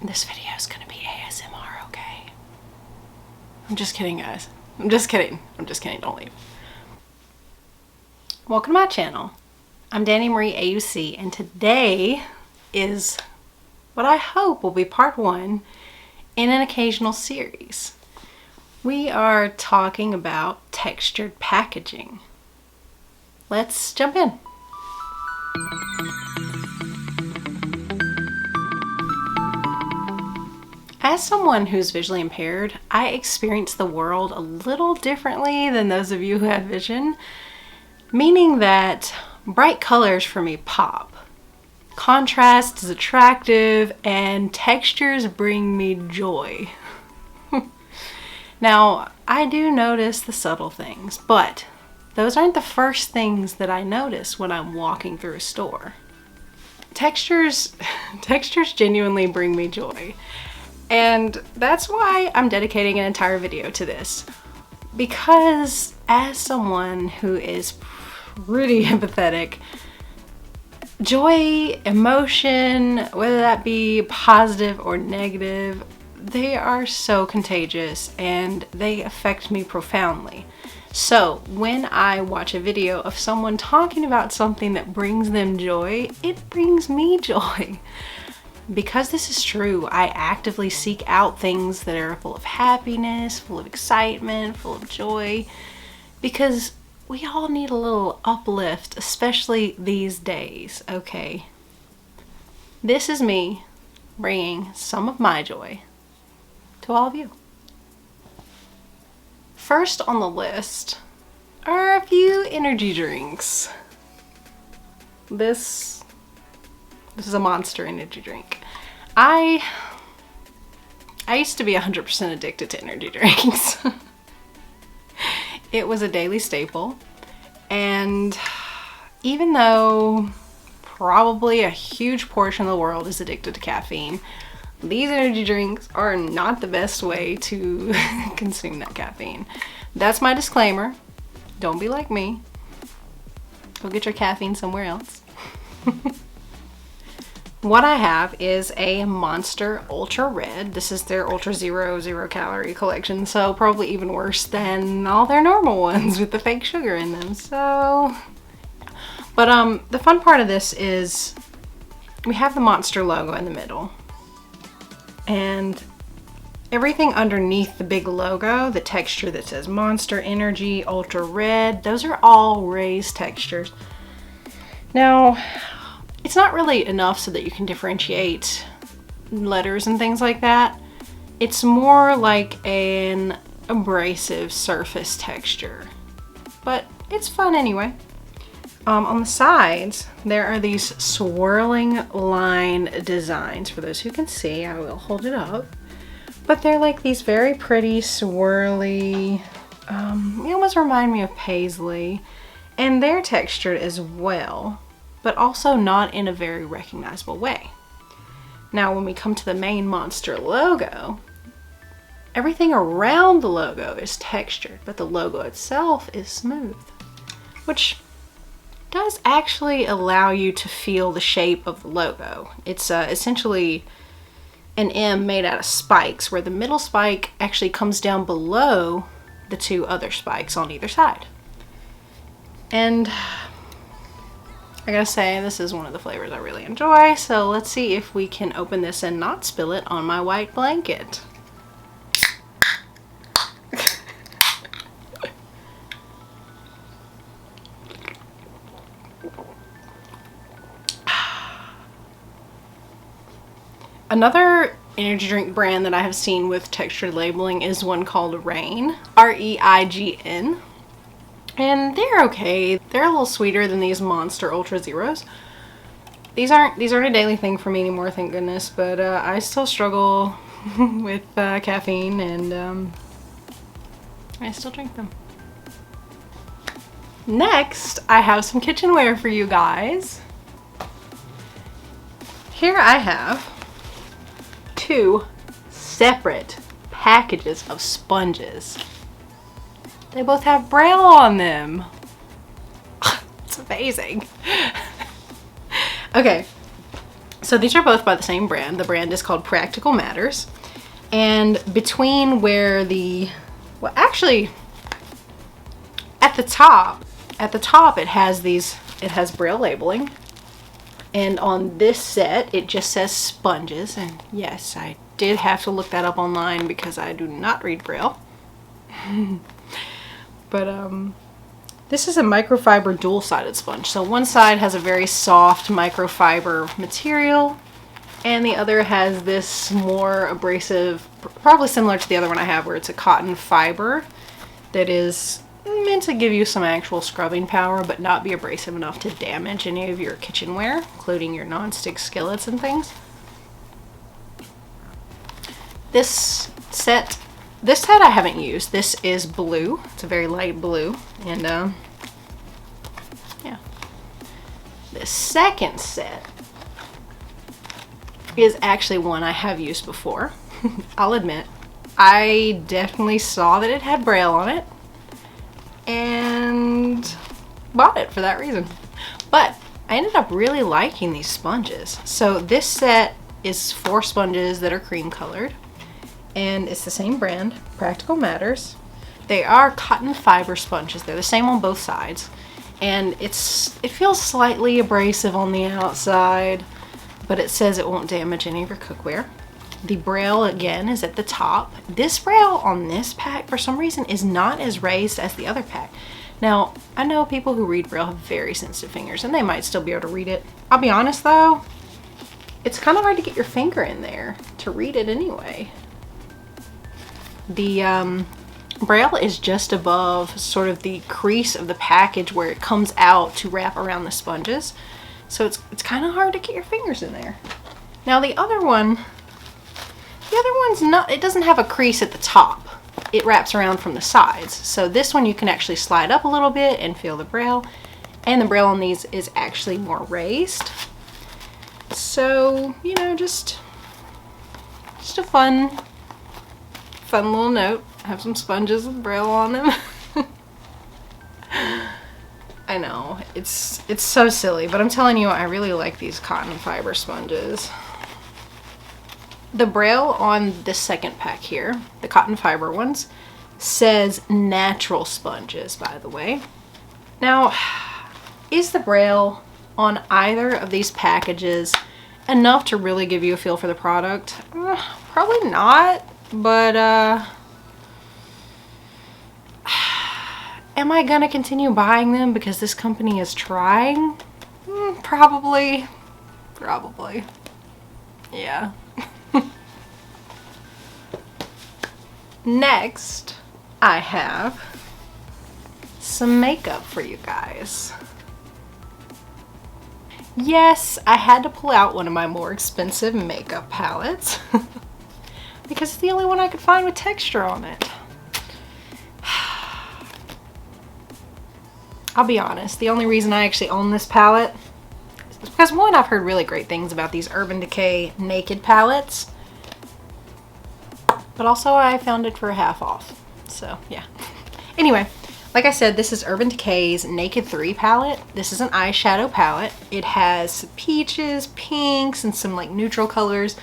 This video is gonna be ASMR, okay? I'm just kidding, guys. I'm just kidding. Don't leave. Welcome to my channel. I'm Dani Marie AUC, and today is what I hope will be part 1 in an occasional series. We are talking about textured packaging. Let's jump in. As someone who's visually impaired, I experience the world a little differently than those of you who have vision, meaning that bright colors for me pop. Contrast is attractive, and textures bring me joy. Now, I do notice the subtle things, but those aren't the first things that I notice when I'm walking through a store. Textures genuinely bring me joy. And that's why I'm dedicating an entire video to this. Because as someone who is pretty empathetic, joy, emotion, whether that be positive or negative, they are so contagious and they affect me profoundly. So when I watch a video of someone talking about something that brings them joy, it brings me joy. Because this is true, I actively seek out things that are full of happiness, full of excitement, full of joy, because we all need a little uplift, especially these days, okay? This is me bringing some of my joy to all of you. First on the list are a few energy drinks. This is a Monster energy drink. I used to be 100% addicted to energy drinks. It was a daily staple, and even though probably a huge portion of the world is addicted to caffeine, these energy drinks are not the best way to consume that caffeine. That's my disclaimer. Don't be like me. Go get your caffeine somewhere else. What I have is a Monster Ultra Red. This is their Ultra Zero calorie collection, so probably even worse than all their normal ones with the fake sugar in them. So, but the fun part of this is we have the Monster logo in the middle, and everything underneath the big logo, the texture that says Monster Energy Ultra Red, those are all raised textures. Now, it's not really enough so that you can differentiate letters and things like that. It's more like an abrasive surface texture, but it's fun anyway. On the sides, there are these swirling line designs. For those who can see, I will hold it up. But they're like these very pretty swirly, they almost remind me of paisley, and they're textured as well, but also not in a very recognizable way. Now, when we come to the main Monster logo, everything around the logo is textured, but the logo itself is smooth, which does actually allow you to feel the shape of the logo. It's essentially an M made out of spikes, where the middle spike actually comes down below the 2 other spikes on either side. And I gotta say, this is one of the flavors I really enjoy, so let's see if we can open this and not spill it on my white blanket. Another energy drink brand that I have seen with textured labeling is one called Reign, R-E-I-G-N. And they're okay. They're a little sweeter than these Monster Ultra Zeros. These aren't a daily thing for me anymore, thank goodness, but I still struggle with caffeine, and I still drink them. Next, I have some kitchenware for you guys. Here I have 2 separate packages of sponges. They both have Braille on them. It's amazing. Okay, So these are both by the same brand. The brand is called Practical Matters. And between where the, well, actually at the top it has Braille labeling. And on this set, it just says sponges. And yes, I did have to look that up online because I do not read Braille. But this is a microfiber dual-sided sponge. So one side has a very soft microfiber material, and the other has this more abrasive, probably similar to the other one I have, where it's a cotton fiber that is meant to give you some actual scrubbing power, but not be abrasive enough to damage any of your kitchenware, including your non-stick skillets and things. This set I haven't used. This is blue. It's a very light blue, and yeah. The second set is actually one I have used before. I'll admit, I definitely saw that it had Braille on it and bought it for that reason. But I ended up really liking these sponges. So this set is 4 sponges that are cream colored, and it's the same brand, Practical Matters. They are cotton fiber sponges. They're the same on both sides, and it feels slightly abrasive on the outside, but it says it won't damage any of your cookware. The Braille, again, is at the top. This Braille on this pack, for some reason, is not as raised as the other pack. Now, I know people who read Braille have very sensitive fingers, and they might still be able to read it. I'll be honest, though, it's kind of hard to get your finger in there to read it anyway. The Braille is just above sort of the crease of the package where it comes out to wrap around the sponges. So it's kind of hard to get your fingers in there. Now the other one's not, it doesn't have a crease at the top. It wraps around from the sides. So this one you can actually slide up a little bit and feel the Braille. And the Braille on these is actually more raised. So, you know, just a fun little note. Have some sponges with Braille on them. I know, it's so silly, but I'm telling you, I really like these cotton fiber sponges. The Braille on this second pack here, the cotton fiber ones, says natural sponges, by the way. Now, is the Braille on either of these packages enough to really give you a feel for the product? Probably not, but am I gonna continue buying them because this company is trying? Probably. Yeah. Next, I have some makeup for you guys. Yes, I had to pull out one of my more expensive makeup palettes because it's the only one I could find with texture on it. I'll be honest, the only reason I actually own this palette is because, one, I've heard really great things about these Urban Decay Naked palettes, but also I found it for half off, so yeah. Anyway, like I said, this is Urban Decay's Naked 3 palette. This is an eyeshadow palette. It has peaches, pinks, and some like neutral colors,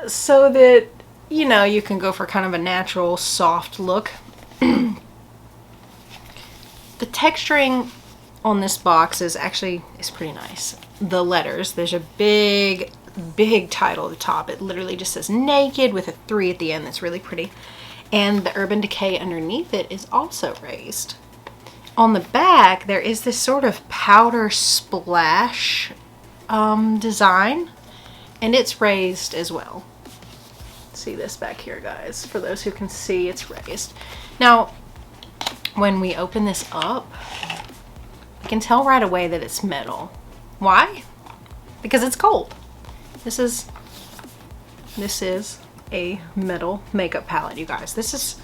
so that, you know, you can go for kind of a natural, soft look. The texturing on this box is pretty nice. The letters, there's a big title at the top. It literally just says Naked with a 3 at the end. That's really pretty. And the Urban Decay underneath it is also raised. On the back, there is this sort of powder splash design, and it's raised as well. See this back here, guys? For those who can see, it's raised. Now, when we open this up, you can tell right away that it's metal. Why? Because it's gold. This is a metal makeup palette, you guys. This is,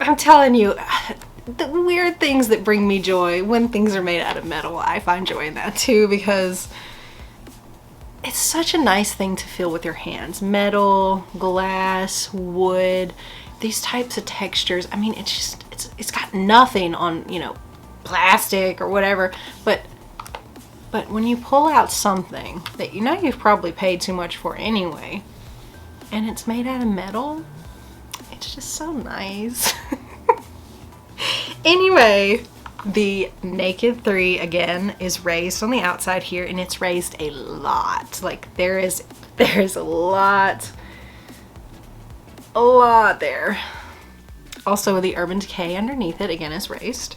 I'm telling you, the weird things that bring me joy when things are made out of metal, I find joy in that too, because it's such a nice thing to feel with your hands. Metal, glass, wood, these types of textures. I mean, it's got nothing on, you know, plastic or whatever, but But when you pull out something that you know you've probably paid too much for anyway, and it's made out of metal, it's just so nice. Anyway, the Naked 3 again is raised on the outside here, and it's raised a lot. Like there is a lot there. Also the Urban Decay underneath it again is raised.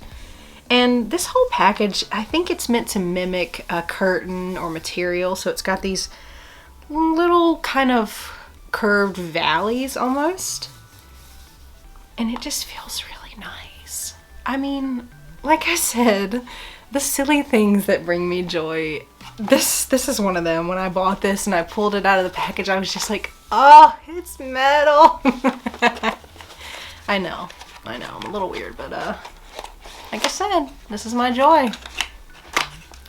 And this whole package, I think it's meant to mimic a curtain or material. So it's got these little kind of curved valleys almost. And it just feels really nice. I mean, like I said, the silly things that bring me joy. This is one of them. When I bought this and I pulled it out of the package, I was just like, oh, it's metal. I know, I'm a little weird, but like I said, this is my joy,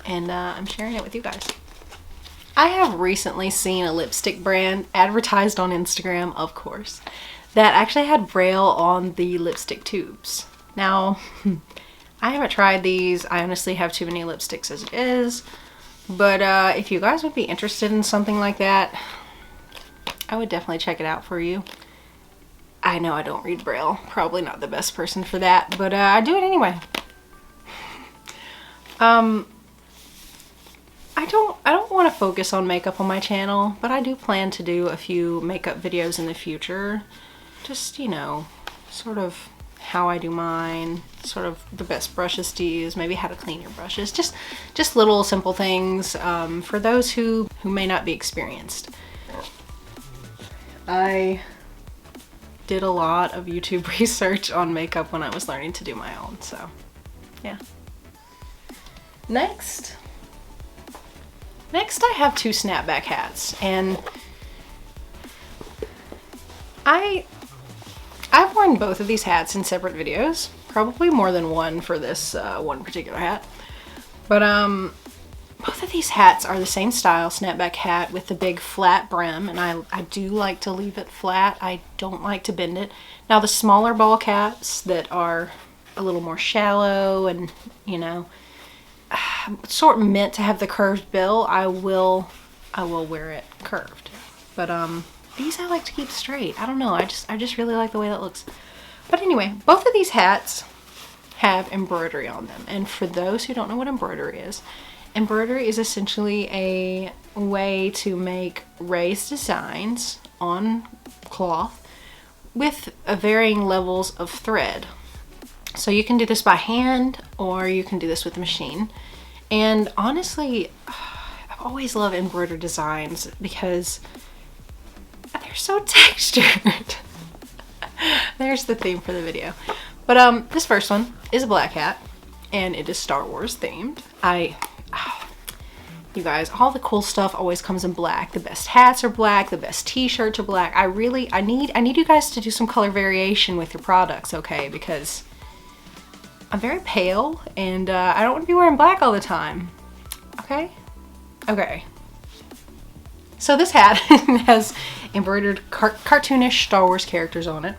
and I'm sharing it with you guys. I have recently seen a lipstick brand advertised on Instagram, of course, that actually had Braille on the lipstick tubes. Now, I haven't tried these. I honestly have too many lipsticks as it is, but if you guys would be interested in something like that, I would definitely check it out for you. I know I don't read Braille, probably not the best person for that, but I do it anyway. I don't want to focus on makeup on my channel, but I do plan to do a few makeup videos in the future. Just, you know, sort of how I do mine, sort of the best brushes to use, maybe how to clean your brushes, just little simple things for those who may not be experienced. I did a lot of YouTube research on makeup when I was learning to do my own, so yeah. Next I have two snapback hats, and I've worn both of these hats in separate videos, probably more than one for this one particular hat, but both of these hats are the same style snapback hat with the big flat brim, and I do like to leave it flat. I don't like to bend it. Now the smaller ball caps that are a little more shallow and, you know, sort of meant to have the curved bill, I will wear it curved. But these I like to keep straight. I don't know, I just really like the way that looks. But anyway, both of these hats have embroidery on them, and for those who don't know what embroidery is essentially a way to make raised designs on cloth with varying levels of thread. So you can do this by hand or you can do this with a machine. And honestly, I've always loved embroidered designs because they're so textured. There's the theme for the video. But this first one is a black hat, and it is Star Wars themed. You guys, all the cool stuff always comes in black. The best hats are black, the best t-shirts are black. I need you guys to do some color variation with your products, okay? Because I'm very pale, and I don't want to be wearing black all the time, okay? Okay. So this hat has embroidered cartoonish Star Wars characters on it.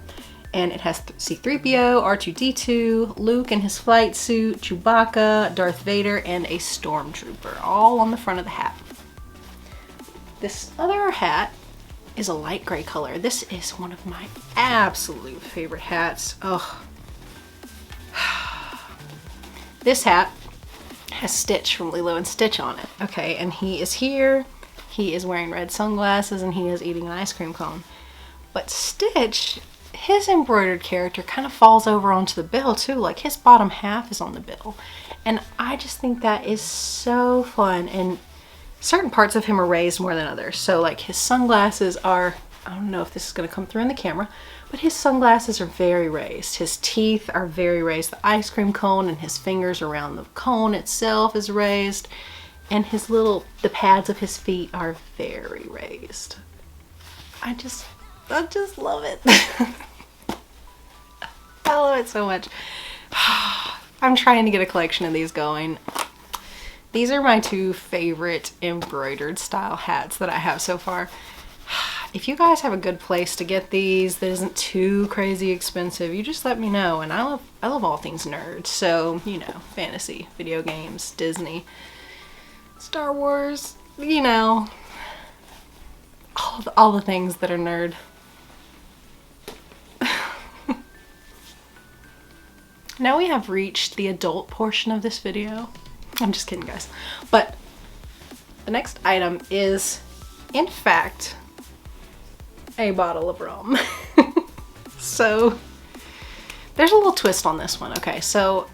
And it has C-3PO, R2-D2, Luke in his flight suit, Chewbacca, Darth Vader, and a stormtrooper, all on the front of the hat. This other hat is a light gray color. This is one of my absolute favorite hats. Ugh. This hat has Stitch from Lilo and Stitch on it. Okay, and he is here. He is wearing red sunglasses, and he is eating an ice cream cone. But Stitch, his embroidered character kind of falls over onto the bill too, like his bottom half is on the bill. And I just think that is so fun, and certain parts of him are raised more than others. So like his sunglasses are, I don't know if this is going to come through in the camera, but his sunglasses are very raised. His teeth are very raised. The ice cream cone and his fingers around the cone itself is raised. And the pads of his feet are very raised. I just love it. I love it so much. I'm trying to get a collection of these going. These are my two favorite embroidered style hats that I have so far. If you guys have a good place to get these that isn't too crazy expensive, you just let me know. And I love all things nerds. So, you know, fantasy, video games, Disney. Star Wars, you know, all the things that are nerd. Now we have reached the adult portion of this video. I'm just kidding, guys. But the next item is, in fact, a bottle of rum. So there's a little twist on this one. Okay, so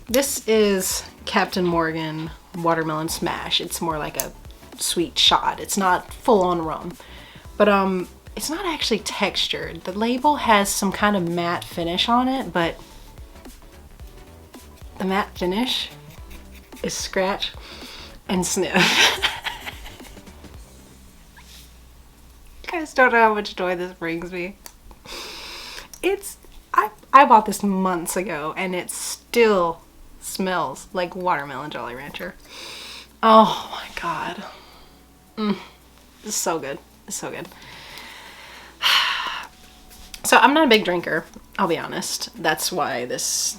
this is Captain Morgan Watermelon Smash. It's more like a sweet shot. It's not full on rum, but it's not actually textured. The label has some kind of matte finish on it, but the matte finish is scratch and sniff. You guys don't know how much joy this brings me. I bought this months ago and it still smells like watermelon Jolly Rancher. Oh my god. It's so good. It's so good. So I'm not a big drinker, I'll be honest. That's why this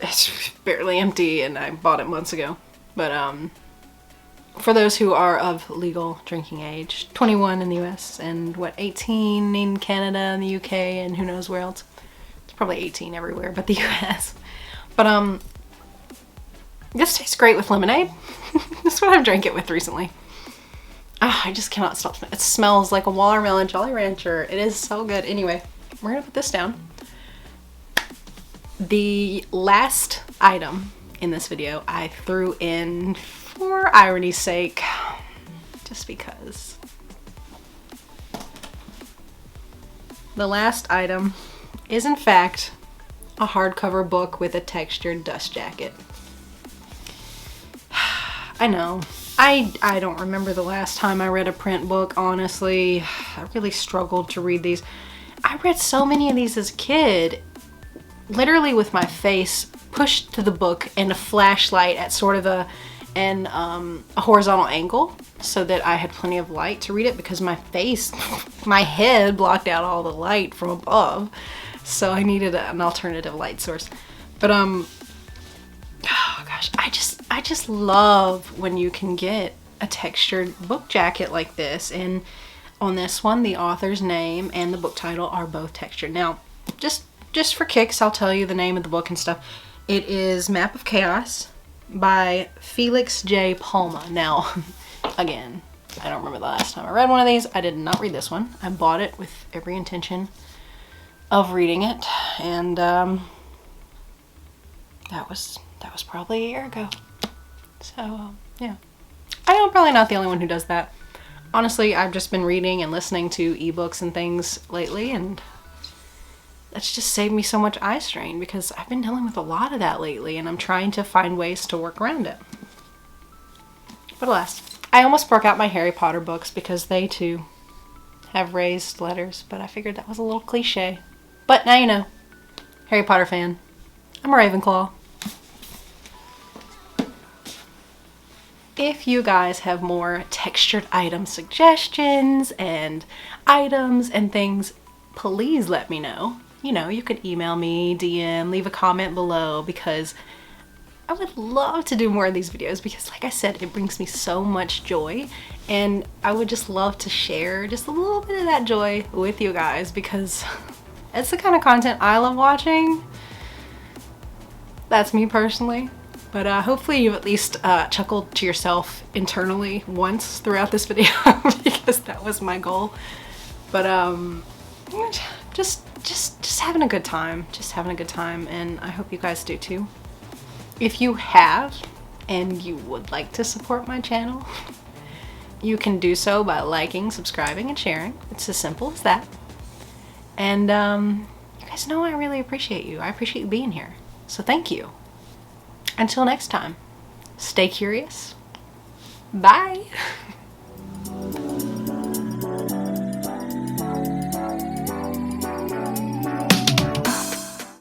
is barely empty and I bought it months ago. But for those who are of legal drinking age, 21 in the US and what, 18 in Canada and the UK and who knows where else. It's probably 18 everywhere but the US. But this tastes great with lemonade. That's what I've drank it with recently. Oh, I just cannot stop. It smells like a watermelon Jolly Rancher. It is so good. Anyway, we're gonna put this down. The last item in this video I threw in for irony's sake, just because. The last item is in fact a hardcover book with a textured dust jacket. I know. I don't remember the last time I read a print book, honestly. I really struggled to read these. I read so many of these as a kid, literally with my face pushed to the book and a flashlight at sort of a horizontal angle so that I had plenty of light to read it because my face, my head blocked out all the light from above. So I needed an alternative light source. But oh gosh, I just love when you can get a textured book jacket like this. And on this one, the author's name and the book title are both textured. Now, just for kicks, I'll tell you the name of the book and stuff. It is Map of Chaos by Felix J. Palma. Now, again, I don't remember the last time I read one of these. I did not read this one. I bought it with every intention of reading it, and that was probably a year ago. So yeah, I'm probably not the only one who does that. Honestly, I've just been reading and listening to ebooks and things lately, and that's just saved me so much eye strain because I've been dealing with a lot of that lately, and I'm trying to find ways to work around it. But alas, I almost broke out my Harry Potter books because they too have raised letters, but I figured that was a little cliche. But now you know. Harry Potter fan. I'm a Ravenclaw. If you guys have more textured item suggestions and items and things, please let me know. You know, you could email me, DM, leave a comment below, because I would love to do more of these videos because, like I said, it brings me so much joy, and I would just love to share just a little bit of that joy with you guys because it's the kind of content I love watching. That's me personally. But hopefully you've at least chuckled to yourself internally once throughout this video because that was my goal. But just having a good time. Just having a good time, and I hope you guys do too. If you have and you would like to support my channel, you can do so by liking, subscribing, and sharing. It's as simple as that. And you guys know I really appreciate you. I appreciate you being here. So thank you. Until next time, stay curious. Bye.